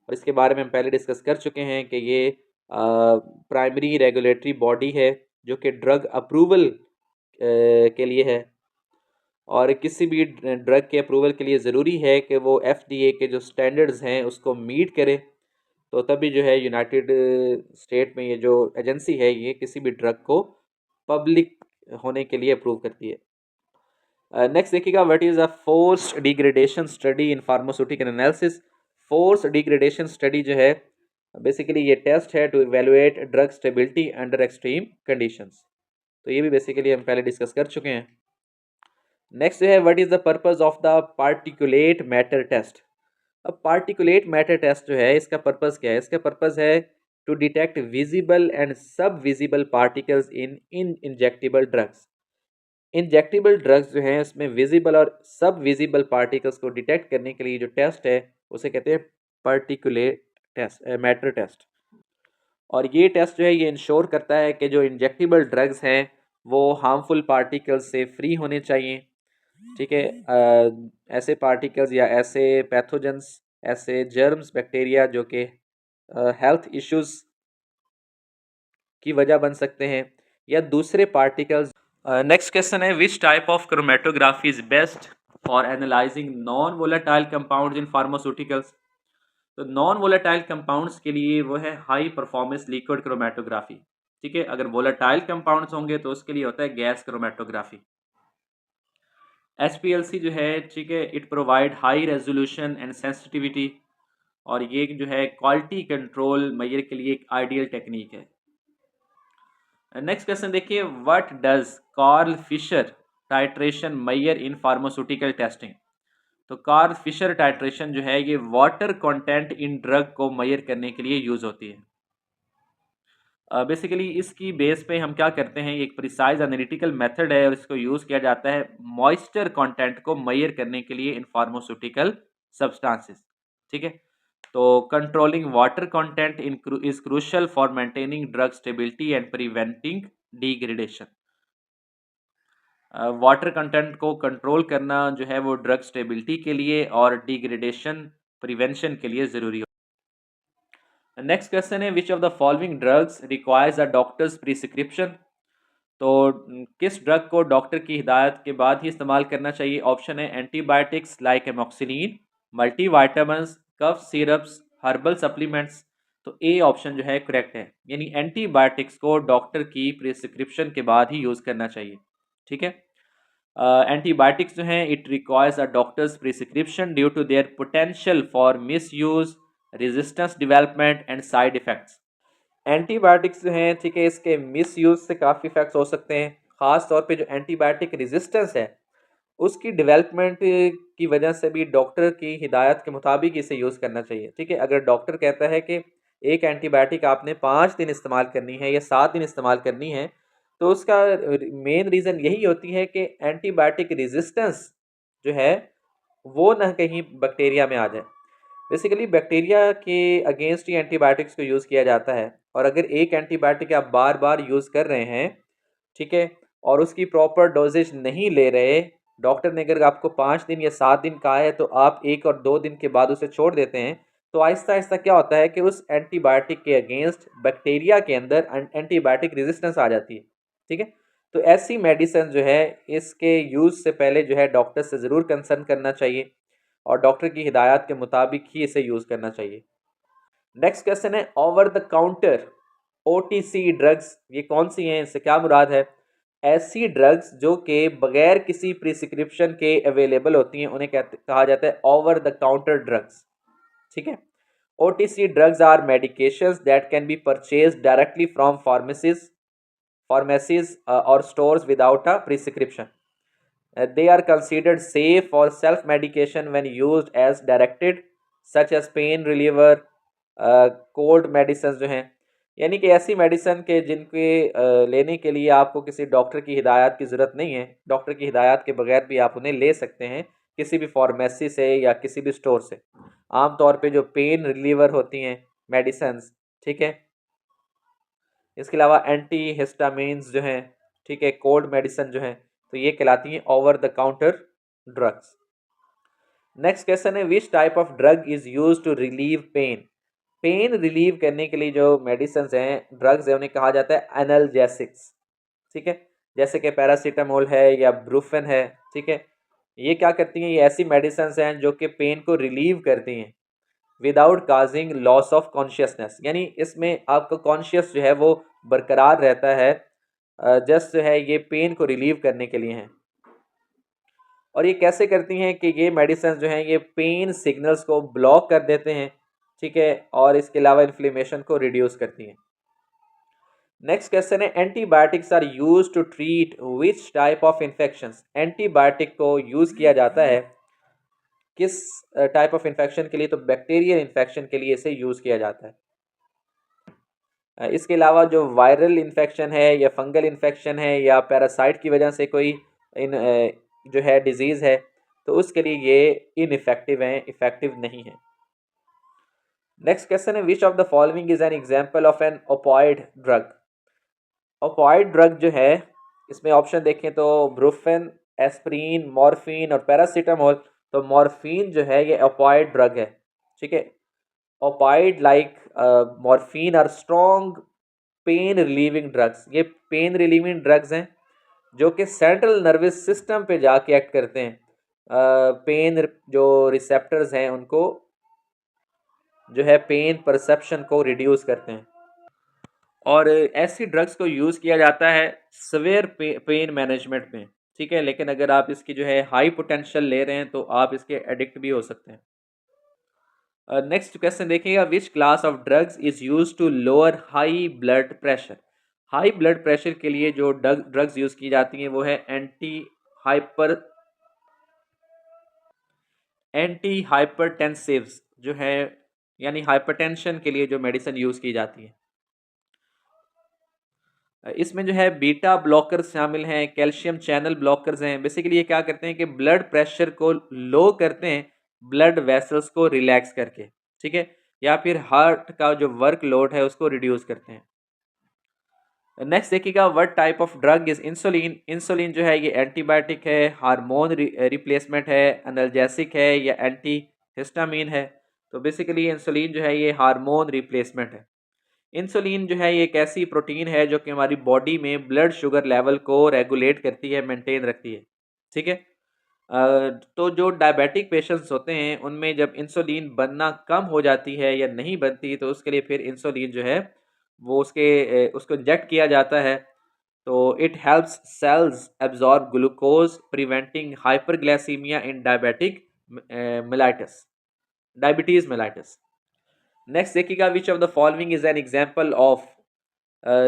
और इसके बारे में हम पहले डिस्कस कर चुके हैं कि ये प्राइमरी रेगुलेटरी बॉडी है जो कि ड्रग अप्रूवल के लिए है, और किसी भी ड्रग के अप्रूवल के लिए ज़रूरी है कि वो FDA के जो स्टैंडर्ड्स हैं उसको मीट करे। तो तभी जो है यूनाइटेड स्टेट में ये जो एजेंसी है ये किसी भी ड्रग को पब्लिक होने के लिए अप्रूव करती है। नेक्स्ट देखिएगा, what is a forced degradation study in pharmaceutical analysis. Forced degradation study जो है बेसिकली ये टेस्ट है to evaluate drug stability under extreme conditions. तो ये भी बेसिकली हम पहले डिस्कस कर चुके हैं। नेक्स्ट जो है, what is the purpose of the particulate matter test. अब पार्टिकुलेट मैटर टेस्ट जो है इसका पर्पस क्या है? इसका पर्पस है to detect visible and sub visible particles in injectable drugs. Injectable drugs जो हैं उसमें विजिबल और सब विजिबल पार्टिकल्स को डिटेक्ट करने के लिए जो टेस्ट है उसे कहते हैं पार्टिकुलेट टेस्ट, मैटर टेस्ट। और ये टेस्ट जो है ये इंश्योर करता है कि जो इंजेक्टेबल ड्रग्स हैं वो हार्मफुल पार्टिकल्स से फ्री होने चाहिए। ठीक है, ऐसे पार्टिकल्स या ऐसे पैथोजेंस, ऐसे जर्म्स, बैक्टीरिया जो कि हेल्थ इश्यूज की वजह बन सकते हैं, या दूसरे पार्टिकल्स। नेक्स्ट क्वेश्चन है, which type of chromatography is best for analysing non volatile compounds in pharmaceuticals. तो नॉन वोलेटाइल कंपाउंड्स के लिए वो है हाई परफॉर्मेंस लिक्विड क्रोमेटोग्राफी। ठीक है, अगर वोलेटाइल कंपाउंड्स होंगे तो उसके लिए होता है गैस क्रोमेटोग्राफी। HPLC जो है, ठीक है, it provide high resolution and sensitivity, और ये जो है क्वालिटी कंट्रोल मेजर के लिए एक आइडियल टेक्निक है। नेक्स्ट क्वेश्चन देखिए, what does Karl Fischer titration measure in pharmaceutical testing. तो कार्ल फिशर टाइट्रेशन जो है ये वाटर कंटेंट इन ड्रग को मेजर करने के लिए यूज होती है। बेसिकली इसकी बेस पे हम क्या करते हैं, एक प्रिसाइज एनालिटिकल मेथड है और इसको यूज़ किया जाता है मॉइस्चर कंटेंट को मेजर करने के लिए इन फार्मास्यूटिकल सब्सटेंसेस। ठीक है, तो controlling water content is crucial for maintaining drug stability and preventing degradation. Water content को कंट्रोल करना जो है वो ड्रग स्टेबिलिटी के लिए और डिग्रेडेशन प्रिवेंशन के लिए ज़रूरी है। नेक्स्ट क्वेश्चन है, which of the following drugs requires a doctor's prescription. तो किस ड्रग को डॉक्टर की हिदायत के बाद ही इस्तेमाल करना चाहिए? ऑप्शन है एंटीबायोटिक्स लाइक एमोक्सिलिन, मल्टीवाइटामिन्स, कफ सिरप्स, हर्बल सप्लीमेंट्स। तो ए ऑप्शन जो है करेक्ट है, यानी एंटीबायोटिक्स को डॉक्टर की प्रिस्क्रिप्शन के बाद ही यूज़ करना चाहिए। ठीक है, एंटीबायोटिक्स जो हैं it requires a doctor's prescription due to their potential for misuse, resistance development and side effects. Antibiotics जो हैं, ठीक है, इसके मिस यूज़ से काफ़ी इफेक्ट्स हो सकते हैं। ख़ास तौर पे जो एंटीबायोटिक रेजिस्टेंस है उसकी डेवलपमेंट की वजह से भी डॉक्टर की हिदायत के मुताबिक इसे यूज़ करना चाहिए। ठीक है, अगर डॉक्टर कहता है कि एक एंटीबायोटिक आपने 5 दिन इस्तेमाल करनी है या 7 दिन इस्तेमाल करनी है, तो उसका मेन रीज़न यही होती है कि एंटीबायोटिक रेजिस्टेंस जो है वो ना कहीं बैक्टीरिया में आ जाए। बेसिकली बैक्टीरिया के अगेंस्ट ही एंटीबायोटिक्स को यूज़ किया जाता है, और अगर एक एंटीबायोटिक आप बार बार यूज़ कर रहे हैं, ठीक है, और उसकी प्रॉपर डोजेज नहीं ले रहे, डॉक्टर ने अगर आपको 5 दिन या 7 दिन कहा है तो आप 1 और 2 दिन के बाद उसे छोड़ देते हैं, तो आहिस्ता आहिस्ता क्या होता है कि उस एंटीबायोटिक के अगेंस्ट बैक्टीरिया के अंदर एंटीबायोटिक रेजिस्टेंस आ जाती है। ठीक है, तो ऐसी मेडिसिन जो है इसके यूज़ से पहले जो है डॉक्टर से ज़रूर कंसल्ट करना चाहिए और डॉक्टर की हिदायत के मुताबिक ही इसे यूज़ करना चाहिए। नेक्स्ट क्वेश्चन है, over the counter OTC drugs ये कौन सी हैं, इससे क्या मुराद है? ऐसी ड्रग्स जो कि बगैर किसी प्रिस्क्रिप्शन के अवेलेबल होती हैं उन्हें कहा जाता है ओवर द काउंटर ड्रग्स। ठीक है, OTC drugs are medications that can be purchased directly from pharmacies or stores without a prescription. They are considered safe for self-medication when used as directed, such as pain reliever, cold medicine जो हैं, यानी कि ऐसी medicine के जिनके लेने के लिए आपको किसी डॉक्टर की हिदायत की ज़रूरत नहीं है, डॉक्टर की हिदायत के बगैर भी आप उन्हें ले सकते हैं किसी भी फार्मेसी से या किसी भी स्टोर से। आम तौर पे जो पेन रिलीवर होती हैं मेडिसिन्स, ठीक है, इसके अलावा एंटी हिस्टामिन्स जो हैं, ठीक है, कोल्ड मेडिसिन जो हैं, तो ये कहलाती हैं over the counter drugs. Next question है, which type of drug is use to relieve pain? Pain relieve करने के लिए जो मेडिसिन हैं, ड्रग्स हैं, उन्हें कहा जाता है एनाल्जेसिक्स। ठीक है, जैसे कि पैरासीटामोल है या ब्रूफेन है। ठीक है, ये क्या करती हैं, ये ऐसी मेडिसिन हैं जो कि पेन को रिलीव करती हैं without causing loss of consciousness, यानी इसमें आपका कॉन्शियस जो है वो बरकरार रहता है, जस्ट जो है ये पेन को रिलीव करने के लिए हैं। और ये कैसे करती हैं कि ये मेडिसिन जो हैं ये पेन सिग्नल्स को ब्लॉक कर देते हैं, ठीक है, और इसके अलावा इन्फ्लेमेशन को रिड्यूस करती हैं। नेक्स्ट क्वेश्चन है, antibiotics are use to treat which type of infections? Antibiotic को यूज़ किया जाता है किस टाइप ऑफ इन्फेक्शन के लिए? तो बैक्टीरियल इन्फेक्शन के लिए इसे यूज़ किया जाता है। इसके अलावा जो वायरल इन्फेक्शन है या फंगल इन्फेक्शन है या पैरासाइट की वजह से कोई जो है डिजीज़ है, तो उसके लिए ये इनइफेक्टिव हैं, इफेक्टिव नहीं है। नेक्स्ट क्वेश्चन है, which of the following is an example of an opioid drug? Opioid drug जो है, इसमें ऑप्शन देखें तो ब्रूफेन, एस्प्रीन, मॉर्फिन और पैरासीटामोल। तो मॉर्फिन जो है ये ओपॉइड ड्रग है। ठीक है, opioid like morphine are strong pain relieving drugs. ये पेन रिलीविंग ड्रग्स हैं जो कि सेंट्रल नर्वस सिस्टम पे जाके एक्ट करते हैं, पेन जो रिसेप्टर्स हैं उनको जो है पेन परसेप्शन को रिड्यूस करते हैं। और ऐसी ड्रग्स को यूज़ किया जाता है सवेयर पेन मैनेजमेंट में। ठीक है, लेकिन अगर आप इसकी जो है हाई पोटेंशियल ले रहे हैं तो आप इसके एडिक्ट भी हो सकते हैं। नेक्स्ट क्वेश्चन देखिएगा, which class of drugs is use to lower high blood pressure? High blood pressure के लिए जो ड्रग्स यूज़ की जाती हैं वो है एंटी हाइपरटेंसिव्स जो है, यानी हाइपरटेंशन के लिए जो मेडिसिन यूज़ की जाती है। इसमें जो है बीटा ब्लॉकर्स शामिल हैं, कैल्शियम चैनल ब्लॉकर्स हैं। बेसिकली ये क्या करते हैं कि ब्लड प्रेशर को लो करते हैं ब्लड वेसल्स को रिलैक्स करके, ठीक है, या फिर हार्ट का जो वर्क लोड है उसको रिड्यूस करते हैं। नेक्स्ट देखिएगा, what type of drug is insulin? Insulin जो है ये एंटीबायोटिक है, हार्मोन रिप्लेसमेंट है, एनाल्जेसिक है या एंटी हिस्टामिन है? तो बेसिकली इंसुलिन जो है ये हार्मोन रिप्लेसमेंट है। इंसुलिन जो है ये एक ऐसी प्रोटीन है जो कि हमारी बॉडी में ब्लड शुगर लेवल को रेगुलेट करती है, मेंटेन रखती है। ठीक है, तो जो डायबिटिक पेशेंट्स होते हैं उनमें जब इंसुलिन बनना कम हो जाती है या नहीं बनती तो उसके लिए फिर इंसुलिन जो है वो उसको इंजेक्ट किया जाता है। तो it helps cells absorb glucose preventing hyperglycemia in diabetes mellitus. Next देखिएगा, which of the following is an example of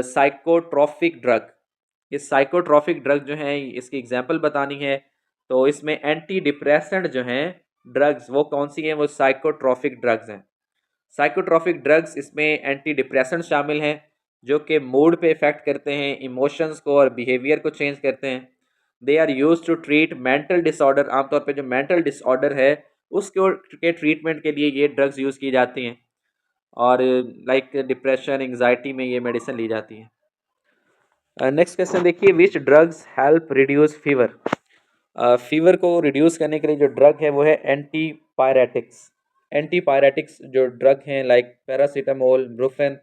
psychotropic drug? ये साइकोट्रॉफिक ड्रग जो है इसकी एग्जांपल बतानी है। तो इसमें एंटी डिप्रेसेंट जो हैं ड्रग्स वो कौन सी हैं? वो साइकोट्रॉफिक ड्रग्स हैं। साइकोट्रॉपिक ड्रग्स इसमें एंटी डिप्रेसेंट शामिल हैं जो कि मूड पे इफेक्ट करते हैं, इमोशंस को और बिहेवियर को चेंज करते हैं। They are use to treat mental disorder, आमतौर पे जो मेंटल डिसऑर्डर है उसको के ट्रीटमेंट के लिए ये ड्रग्स यूज़ की जाती हैं, और लाइक डिप्रेशन एंग्जाइटी में ये मेडिसिन ली जाती है। नेक्स्ट क्वेश्चन देखिए, which drugs help reduce fever. Fever को रिड्यूस करने के लिए जो ड्रग है वो है एंटीपायरेटिक्स। एंटीपायरेटिक्स जो ड्रग हैं लाइक पैरासीटामोल, ब्रूफेन,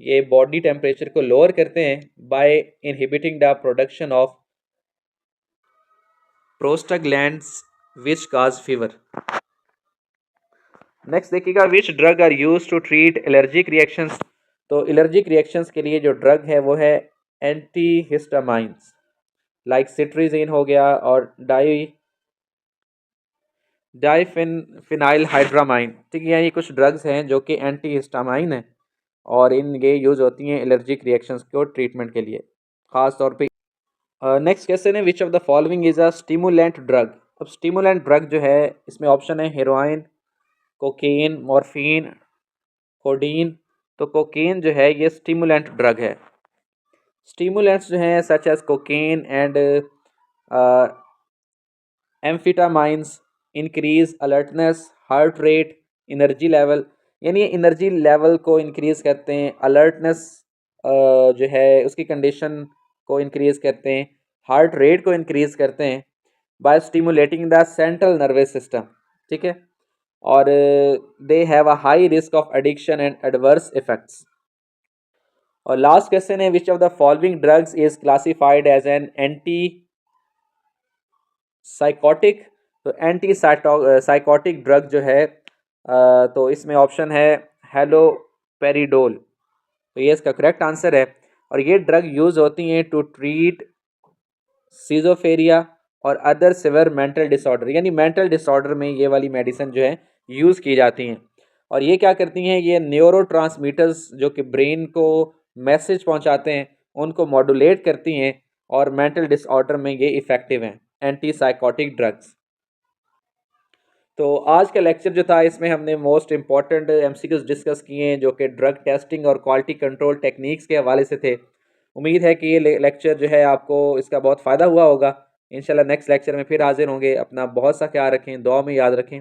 ये बॉडी टेम्परेचर को लोअर करते हैं by inhibiting the production of prostaglandins which cause fever. Next देखिएगा, which drug are use to treat allergic reactions. तो एलर्जिक रिएक्शंस के लिए जो ड्रग है वो है एंटीहिस्टामाइंस, लाइक सिट्रीजिन हो गया और डाइफिनाइल हाइड्रामाइन। ठीक है, ये कुछ ड्रग्स हैं जो कि एंटीहिस्टामाइन हैं और ये यूज़ होती हैं एलर्जिक रिएक्शंस को ट्रीटमेंट के लिए ख़ास तौर पे। नेक्स्ट क्वेश्चन है, which of the following is a stimulant drug. अब स्टिमुलेंट ड्रग जो है इसमें ऑप्शन है हेरोइन, कोकेन, मॉर्फिन, कोडीन। तो कोकेन जो है ये स्टिमुलेंट ड्रग है। स्टिमुलेंट्स जो हैं such as cocaine and amphetamines increase alertness, heart rate, energy level. यानी एनर्जी लेवल को इंक्रीज़ करते हैं, अलर्टनेस जो है उसकी कंडीशन को इंक्रीज़ करते हैं, हार्ट रेट को इंक्रीज़ करते हैं by stimulating the central nervous system. ठीक है, और they have a high risk of addiction and adverse effects. और लास्ट क्वेश्चन है, which of the following drugs is classified as an antipsychotic. तो antipsychotic drug जो है तो इसमें ऑप्शन है हेलोपेरिडोल। तो ये इसका करेक्ट आंसर है, और ये ड्रग यूज़ होती हैं टू ट्रीट सिजोफेरिया और अदर सिवियर मेंटल डिसऑर्डर। यानी मेंटल डिसऑर्डर में ये वाली मेडिसिन जो है यूज़ की जाती हैं। और ये क्या करती हैं, ये न्यूरोट्रांसमीटर्स जो कि ब्रेन को मैसेज पहुंचाते हैं उनको मॉड्यूलेट करती हैं, और मेंटल डिसऑर्डर में ये इफ़ेक्टिव हैं एंटी साइकोटिक ड्रग्स। तो आज का लेक्चर जो था इसमें हमने मोस्ट इंपॉर्टेंट एमसीक्यूज डिस्कस किए हैं जो कि ड्रग टेस्टिंग और क्वालिटी कंट्रोल टेक्निक्स के हवाले से थे। उम्मीद है कि ये लेक्चर जो है आपको इसका बहुत फ़ायदा हुआ होगा। इंशाल्लाह नेक्स्ट लेक्चर में फिर हाजिर होंगे। अपना बहुत सा ख्याल रखें, दुआ में याद रखें।